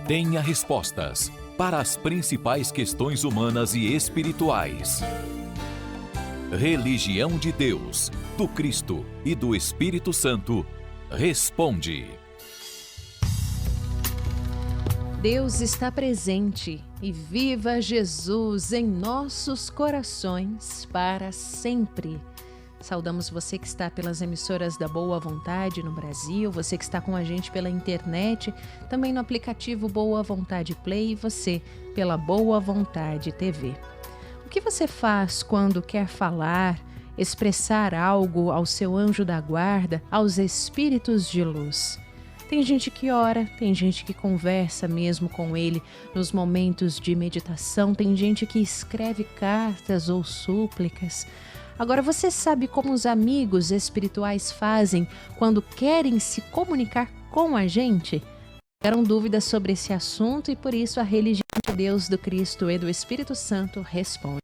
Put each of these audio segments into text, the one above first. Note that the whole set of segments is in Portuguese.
tenha respostas para as principais questões humanas e espirituais. Religião de Deus, do Cristo e do Espírito Santo responde. Deus está presente e viva Jesus em nossos corações para sempre. Saudamos você que está pelas emissoras da Boa Vontade no Brasil, você que está com a gente pela internet, também no aplicativo Boa Vontade Play e você pela Boa Vontade TV. O que você faz quando quer falar, expressar algo ao seu anjo da guarda, aos espíritos de luz? Tem gente que ora, tem gente que conversa mesmo com ele nos momentos de meditação, tem gente que escreve cartas ou súplicas. Agora, você sabe como os amigos espirituais fazem quando querem se comunicar com a gente? Tiveram dúvidas sobre esse assunto e por isso a religião de Deus, do Cristo e do Espírito Santo responde.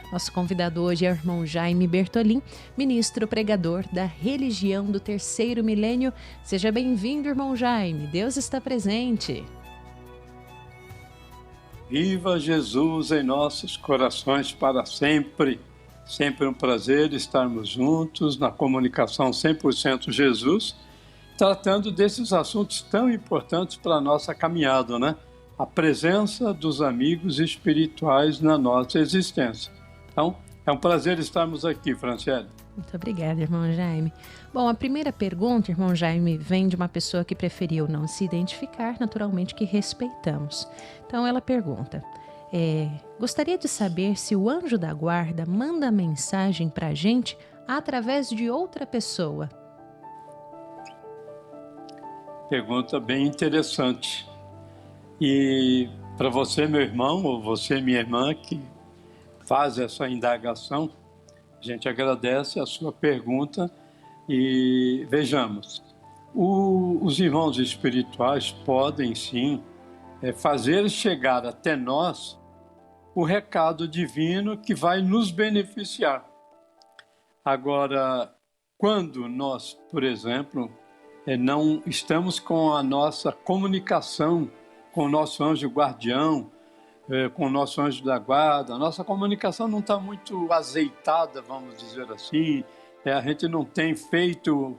Nosso convidado hoje é o irmão Jaime Bertolin, ministro pregador da religião do terceiro milênio. Seja bem-vindo, irmão Jaime. Deus está presente. Viva Jesus em nossos corações para sempre. Sempre um prazer estarmos juntos na comunicação 100% Jesus, tratando desses assuntos tão importantes para a nossa caminhada, né? A presença dos amigos espirituais na nossa existência. Então, é um prazer estarmos aqui, Franciele. Muito obrigada, irmão Jaime. Bom, a primeira pergunta, irmão Jaime, vem de uma pessoa que preferiu não se identificar, naturalmente que respeitamos. Então, ela pergunta... gostaria de saber se o anjo da guarda manda mensagem para a gente através de outra pessoa. Pergunta bem interessante. E para você, meu irmão, ou você, minha irmã, que faz essa indagação, a gente agradece a sua pergunta e vejamos. Os irmãos espirituais podem, sim, fazer chegar até nós o recado divino que vai nos beneficiar. Agora, quando nós, por exemplo, não estamos com a nossa comunicação com o nosso anjo guardião, com o nosso anjo da guarda, a nossa comunicação não está muito azeitada, vamos dizer assim, a gente não tem feito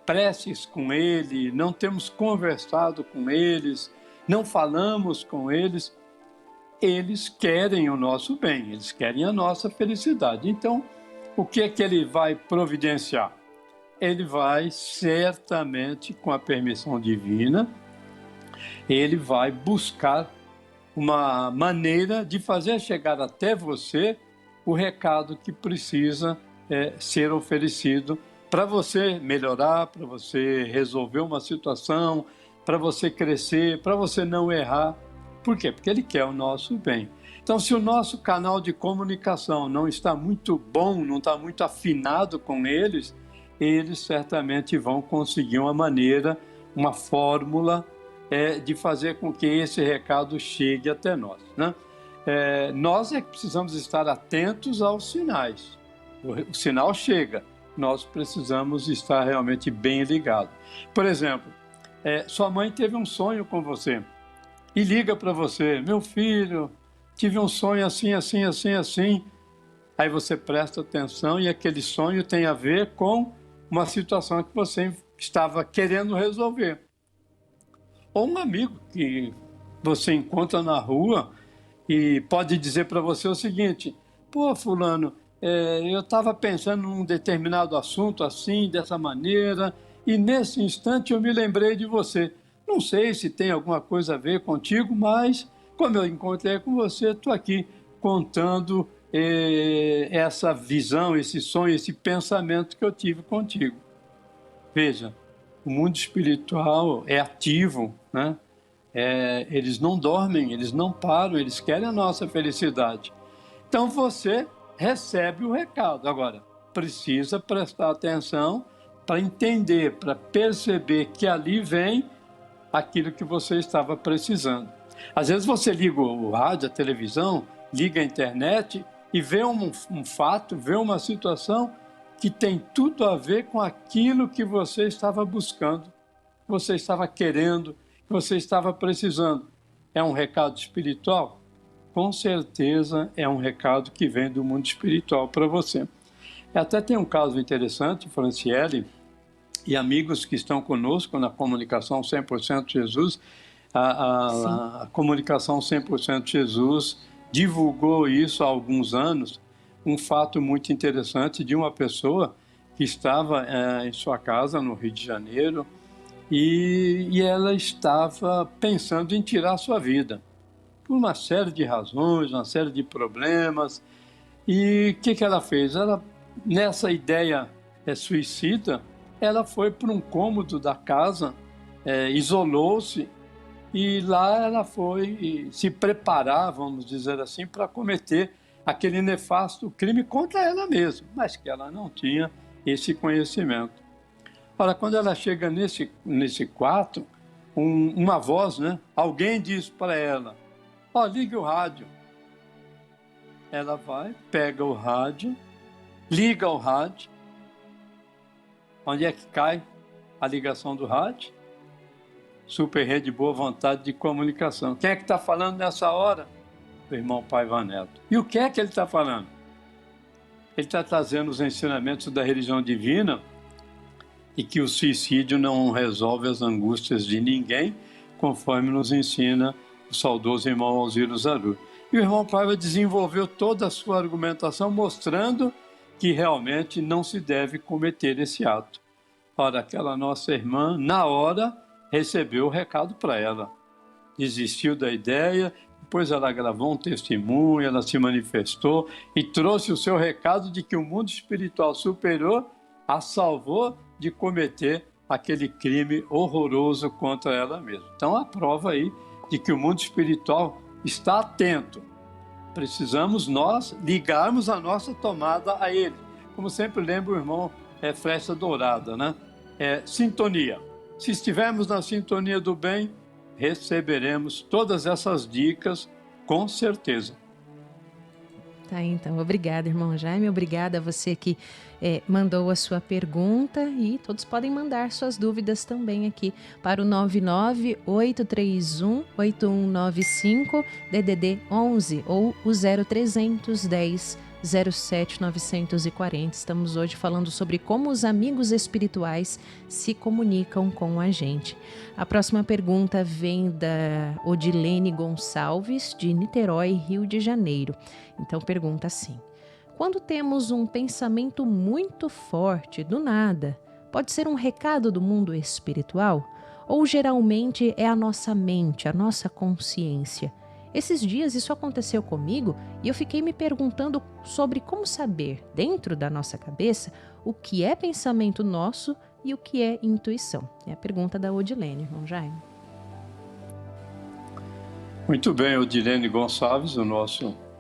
preces com ele, não temos conversado com eles, não falamos com eles, eles querem o nosso bem, eles querem a nossa felicidade. Então, o que é que ele vai providenciar? Ele vai, certamente, com a permissão divina, ele vai buscar uma maneira de fazer chegar até você o recado que precisa ser oferecido para você melhorar, para você resolver uma situação, para você crescer, para você não errar. Por quê? Porque ele quer o nosso bem. Então, se o nosso canal de comunicação não está muito bom, não está muito afinado com eles, eles certamente vão conseguir uma maneira, uma fórmula de fazer com que esse recado chegue até nós, né? Nós é que precisamos estar atentos aos sinais. O sinal chega, nós precisamos estar realmente bem ligados. Por exemplo, sua mãe teve um sonho com você e liga para você: meu filho, tive um sonho assim, assim, assim, assim. Aí você presta atenção e aquele sonho tem a ver com uma situação que você estava querendo resolver. Ou um amigo que você encontra na rua e pode dizer para você o seguinte: pô, fulano, eu estava pensando num determinado assunto assim, dessa maneira, e nesse instante eu me lembrei de você. Não sei se tem alguma coisa a ver contigo, mas como eu encontrei com você, estou aqui contando essa visão, esse sonho, esse pensamento que eu tive contigo. Veja, o mundo espiritual é ativo, né? Eles não dormem, eles não param, eles querem a nossa felicidade. Então você recebe o recado. Agora, precisa prestar atenção para entender, para perceber que ali vem aquilo que você estava precisando. Às vezes você liga o rádio, a televisão, liga a internet e vê um fato, vê uma situação que tem tudo a ver com aquilo que você estava buscando, que você estava querendo, que você estava precisando. é um recado espiritual? Com certeza é um recado que vem do mundo espiritual para você. Até tem um caso interessante, Franciele, e amigos que estão conosco na comunicação 100% Jesus, a comunicação 100% Jesus divulgou isso há alguns anos, um fato muito interessante de uma pessoa que estava em sua casa no Rio de Janeiro e ela estava pensando em tirar sua vida, por uma série de razões, uma série de problemas. E o que ela fez? Ela, nessa ideia suicida, ela foi para um cômodo da casa, isolou-se, e lá ela foi se preparar, vamos dizer assim, para cometer aquele nefasto crime contra ela mesma, mas que ela não tinha esse conhecimento. Ora, quando ela chega nesse quarto, uma voz, né? Alguém diz para ela, ligue o rádio. Ela vai, pega o rádio, liga o rádio. Onde é que cai a ligação do rádio? Super Rede Boa Vontade de Comunicação. Quem é que está falando nessa hora? O irmão Paiva Neto. E o que é que ele está falando? Ele está trazendo os ensinamentos da religião divina e que o suicídio não resolve as angústias de ninguém, conforme nos ensina o saudoso irmão Alziro Zaru. E o irmão Paiva desenvolveu toda a sua argumentação mostrando que realmente não se deve cometer esse ato. Ora, aquela nossa irmã, na hora, recebeu o recado para ela. Desistiu da ideia, depois ela gravou um testemunho, ela se manifestou e trouxe o seu recado de que o mundo espiritual superior a salvou de cometer aquele crime horroroso contra ela mesma. Então, a prova aí de que o mundo espiritual está atento. Precisamos nós ligarmos a nossa tomada a ele. Como sempre lembra o irmão Flecha Dourada, né? Sintonia. Se estivermos na sintonia do bem, receberemos todas essas dicas com certeza. Tá, então, obrigada, irmão Jaime, obrigada a você que mandou a sua pergunta, e todos podem mandar suas dúvidas também aqui para o 998318195, DDD 11, ou o 0310 07 940. Estamos hoje falando sobre como os amigos espirituais se comunicam com a gente. A próxima pergunta vem da Odilene Gonçalves, de Niterói, Rio de Janeiro. Então pergunta assim: quando temos um pensamento muito forte do nada, pode ser um recado do mundo espiritual? Ou geralmente é a nossa mente, a nossa consciência? Esses dias isso aconteceu comigo e eu fiquei me perguntando sobre como saber, dentro da nossa cabeça, o que é pensamento nosso e o que é intuição. É a pergunta da Odilene, irmão Jaime. Muito bem, Odilene Gonçalves,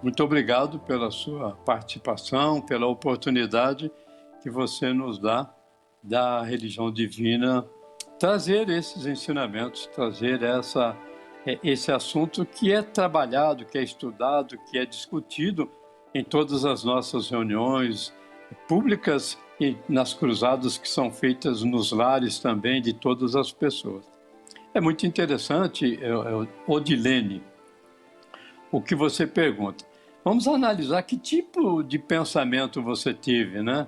muito obrigado pela sua participação, pela oportunidade que você nos dá da religião divina, trazer esses ensinamentos, trazer esse assunto que é trabalhado, que é estudado, que é discutido em todas as nossas reuniões públicas e nas cruzadas que são feitas nos lares também de todas as pessoas. É muito interessante, Odilene, o que você pergunta. Vamos analisar que tipo de pensamento você teve, né?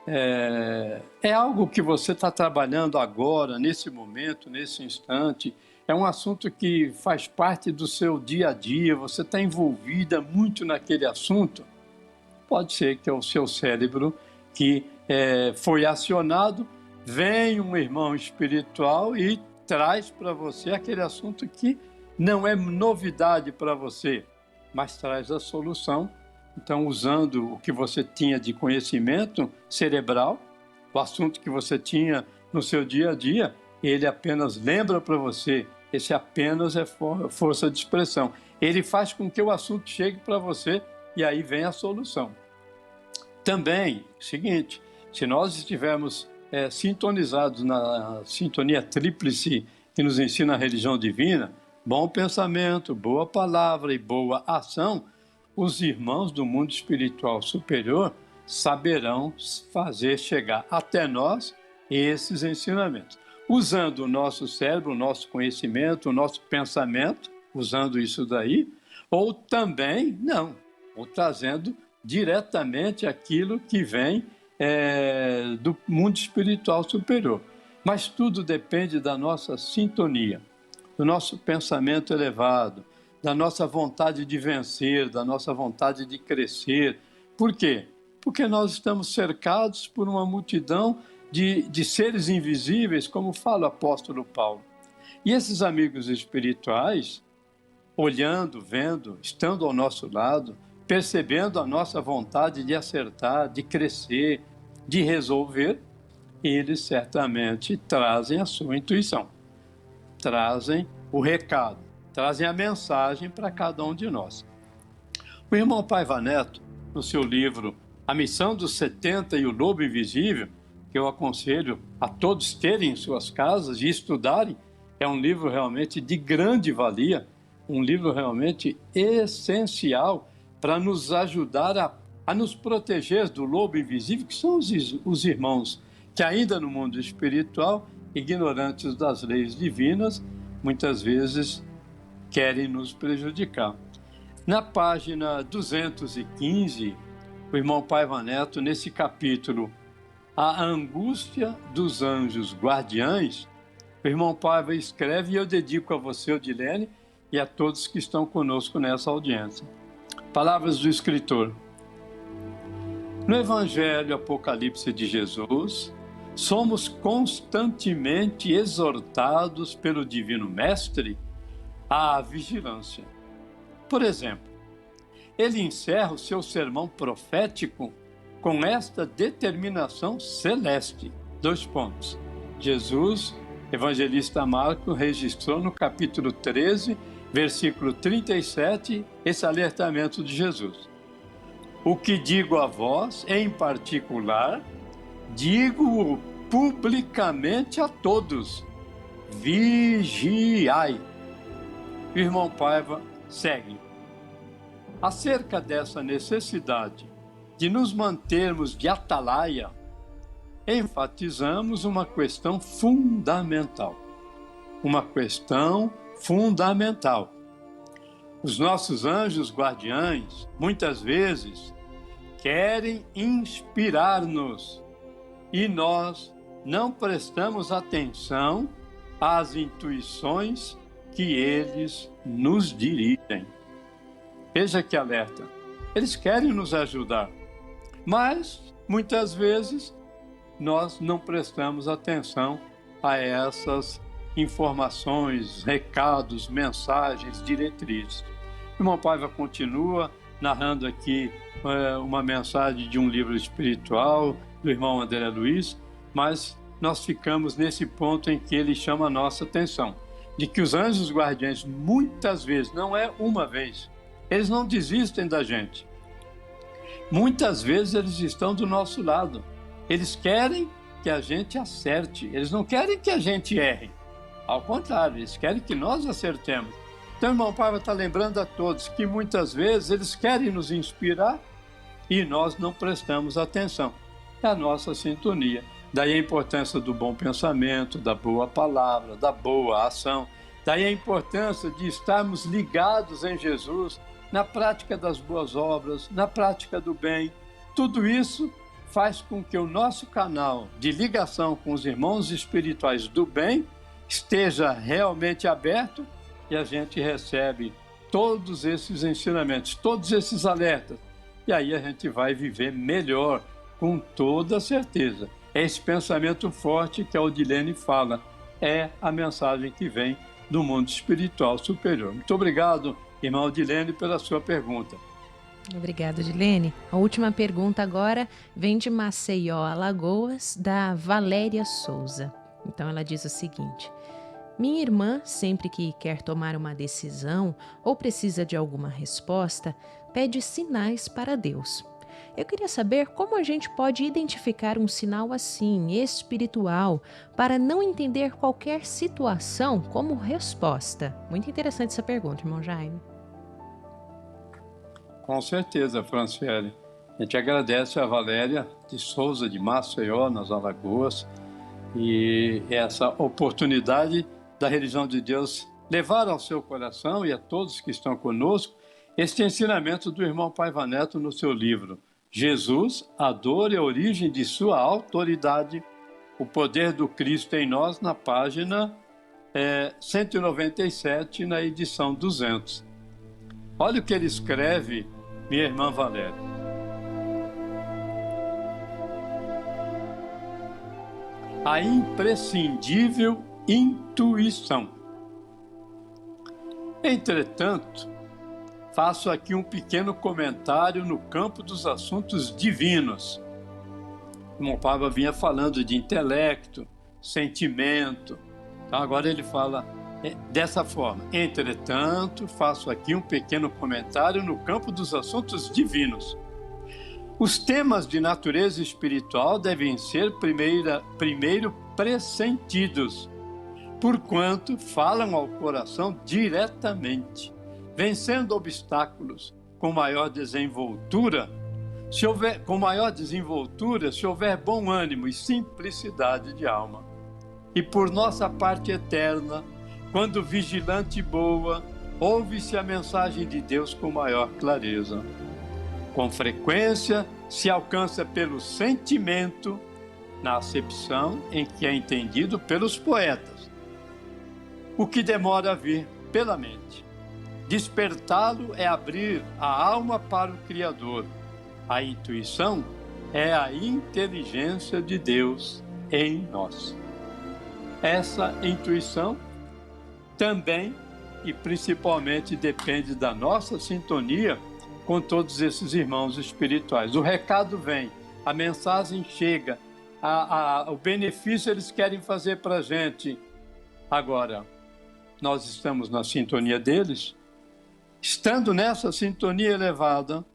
É algo que você está trabalhando agora, nesse momento, nesse instante? É um assunto que faz parte do seu dia a dia, você está envolvida muito naquele assunto? Pode ser que é o seu cérebro que foi acionado, vem um irmão espiritual e traz para você aquele assunto que não é novidade para você, mas traz a solução. Então, usando o que você tinha de conhecimento cerebral, o assunto que você tinha no seu dia a dia, ele apenas lembra para você. Esse apenas é força de expressão. Ele faz com que o assunto chegue para você e aí vem a solução. Também, seguinte, se nós estivermos sintonizados na sintonia tríplice que nos ensina a religião divina, bom pensamento, boa palavra e boa ação, os irmãos do mundo espiritual superior saberão fazer chegar até nós esses ensinamentos. Usando o nosso cérebro, o nosso conhecimento, o nosso pensamento, usando isso daí, ou também não, ou trazendo diretamente aquilo que vem do mundo espiritual superior. Mas tudo depende da nossa sintonia, do nosso pensamento elevado, da nossa vontade de vencer, da nossa vontade de crescer. Por quê? Porque nós estamos cercados por uma multidão de seres invisíveis, como fala o apóstolo Paulo. E esses amigos espirituais, olhando, vendo, estando ao nosso lado, percebendo a nossa vontade de acertar, de crescer, de resolver, eles certamente trazem a sua intuição, trazem o recado, trazem a mensagem para cada um de nós. O irmão Paiva Neto, no seu livro A Missão dos 70 e o Lobo Invisível, que eu aconselho a todos terem em suas casas e estudarem, é um livro realmente de grande valia, um livro realmente essencial para nos ajudar a nos proteger do lobo invisível, que são os irmãos que ainda no mundo espiritual, ignorantes das leis divinas, muitas vezes querem nos prejudicar. Na página 215, o irmão Paiva Neto, nesse capítulo, A Angústia dos Anjos Guardiães, o irmão Paiva escreve, e eu dedico a você, Odilene, e a todos que estão conosco nessa audiência. Palavras do escritor. No Evangelho Apocalipse de Jesus, somos constantemente exortados pelo Divino Mestre à vigilância. Por exemplo, ele encerra o seu sermão profético com esta determinação celeste. 2 pontos. Jesus, evangelista Marcos, registrou no capítulo 13, versículo 37, esse alertamento de Jesus. O que digo a vós, em particular, digo-o publicamente a todos. Vigiai. O irmão Paiva segue. Acerca dessa necessidade de nos mantermos de atalaia, enfatizamos uma questão fundamental. Uma questão fundamental. Os nossos anjos guardiães, muitas vezes, querem inspirar-nos e nós não prestamos atenção às intuições que eles nos dirigem. Veja que alerta. Eles querem nos ajudar, mas muitas vezes nós não prestamos atenção a essas informações, recados, mensagens, diretrizes. O irmão Paiva continua narrando aqui uma mensagem de um livro espiritual do irmão André Luiz, mas nós ficamos nesse ponto em que ele chama a nossa atenção, de que os anjos guardiães, muitas vezes, não é uma vez, eles não desistem da gente. Muitas vezes eles estão do nosso lado. Eles querem que a gente acerte, eles não querem que a gente erre. Ao contrário, eles querem que nós acertemos. Então, o irmão Paiva está lembrando a todos que muitas vezes eles querem nos inspirar e nós não prestamos atenção. É a nossa sintonia. Daí a importância do bom pensamento, da boa palavra, da boa ação. Daí a importância de estarmos ligados em Jesus, na prática das boas obras, na prática do bem. Tudo isso faz com que o nosso canal de ligação com os irmãos espirituais do bem esteja realmente aberto e a gente recebe todos esses ensinamentos, todos esses alertas. E aí a gente vai viver melhor, com toda certeza. É esse pensamento forte que a Odilene fala, é a mensagem que vem do mundo espiritual superior. Muito obrigado, irmã Odilene, pela sua pergunta. Obrigada, Odilene. A última pergunta agora vem de Maceió, Alagoas, da Valéria Souza. Então ela diz o seguinte: minha irmã, sempre que quer tomar uma decisão ou precisa de alguma resposta, pede sinais para Deus. Eu queria saber como a gente pode identificar um sinal assim, espiritual, para não entender qualquer situação como resposta. Muito interessante essa pergunta, irmão Jaime. Com certeza, Franciele. A gente agradece a Valéria de Souza, de Maceió, nas Alagoas, e essa oportunidade da religião de Deus levar ao seu coração e a todos que estão conosco este ensinamento do irmão Paiva Neto no seu livro Jesus, a dor e a origem de sua autoridade, o poder do Cristo em nós, na página 197, na edição 200. Olha o que ele escreve, minha irmã Valéria. A imprescindível intuição. Entretanto, faço aqui um pequeno comentário no campo dos assuntos divinos. O irmão Paiva vinha falando de intelecto, sentimento. Então agora ele fala dessa forma. Entretanto, faço aqui um pequeno comentário no campo dos assuntos divinos. Os temas de natureza espiritual devem ser primeiro pressentidos, porquanto falam ao coração diretamente, vencendo obstáculos com maior desenvoltura. Se houver bom ânimo e simplicidade de alma. E por nossa parte eterna, quando vigilante e boa, ouve-se a mensagem de Deus com maior clareza. Com frequência, se alcança pelo sentimento, na acepção em que é entendido pelos poetas, o que demora a vir pela mente. Despertá-lo é abrir a alma para o Criador. A intuição é a inteligência de Deus em nós. Essa intuição também e principalmente depende da nossa sintonia com todos esses irmãos espirituais. O recado vem, a mensagem chega, o benefício eles querem fazer para a gente. Agora, nós estamos na sintonia deles. Estando nessa sintonia elevada,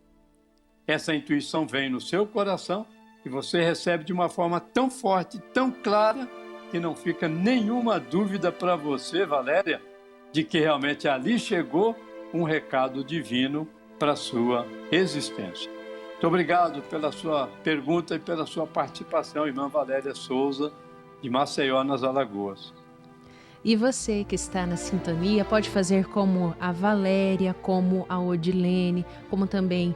essa intuição vem no seu coração e você recebe de uma forma tão forte, tão clara, que não fica nenhuma dúvida para você, Valéria, de que realmente ali chegou um recado divino para a sua existência. Muito obrigado pela sua pergunta e pela sua participação, irmã Valéria Souza, de Maceió, nas Alagoas. E você que está na sintonia pode fazer como a Valéria, como a Odilene, como também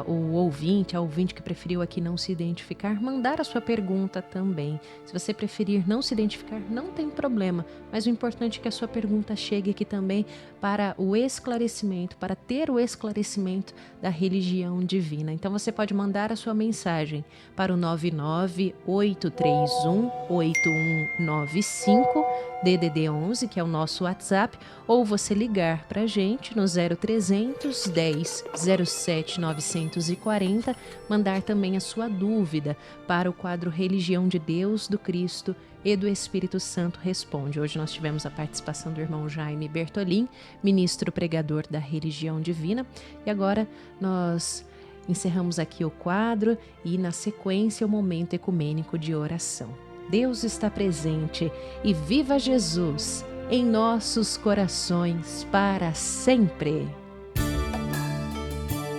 o ouvinte, a ouvinte que preferiu aqui não se identificar, mandar a sua pergunta também. Se você preferir não se identificar, não tem problema, mas o importante é que a sua pergunta chegue aqui também para o esclarecimento, para ter o esclarecimento da religião divina. Então você pode mandar a sua mensagem para o 998318195, DDD 11, que é o nosso WhatsApp, ou você ligar para a gente no 0300 10 07 940, mandar também a sua dúvida para o quadro Religião de Deus, do Cristo e do Espírito Santo Responde. Hoje nós tivemos a participação do irmão Jaime Bertolin, ministro pregador da Religião Divina, e agora nós encerramos aqui o quadro e na sequência o momento ecumênico de oração. Deus está presente e viva Jesus em nossos corações para sempre.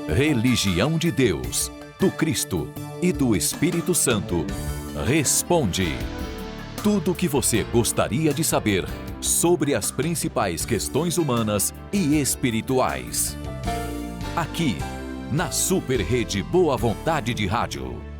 Religião de Deus, do Cristo e do Espírito Santo. Responde. Tudo o que você gostaria de saber sobre as principais questões humanas e espirituais. Aqui, na Super Rede Boa Vontade de Rádio.